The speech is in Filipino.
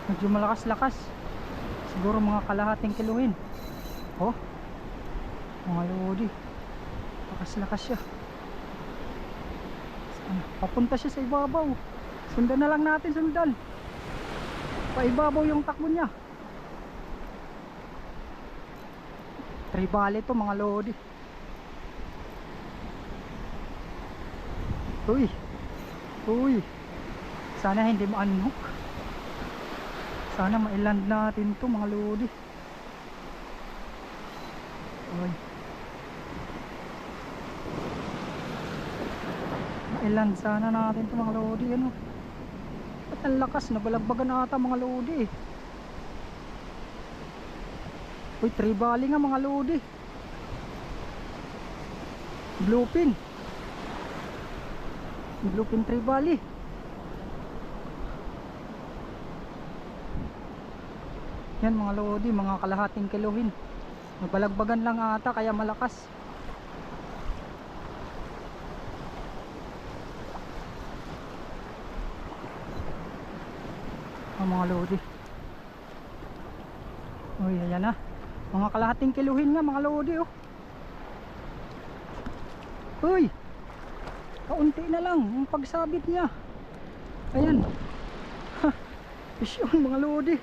Medyo malakas-lakas. Siguro mga kalahating kiluhin. Oh, mga lodi. Lakas-lakas siya. Papunta siya sa ibabaw. Sundan na lang natin, sundan. Paibabaw yung takbo niya. Tribali to mga lodi. Uy, uy, sana hindi ma-unhook. Sana ma-land natin to mga lodi. Uy, ma-land sana natin to mga lodi. Ano? At ang lakas, nabalagbagan ata mga lodi. Uy, tribali nga mga lodi. Bluefin. Bluefin tribali. Yan mga lodi, mga kalahating kiluhin. Nabalagbagan lang ata kaya malakas. Mga lodi. Uy, ayan na. Mga kalahating kiluhin nga mga lodi, oh. Uy, kaunti na lang yung pagsabit niya. Ayan. Fish yun mga lodi.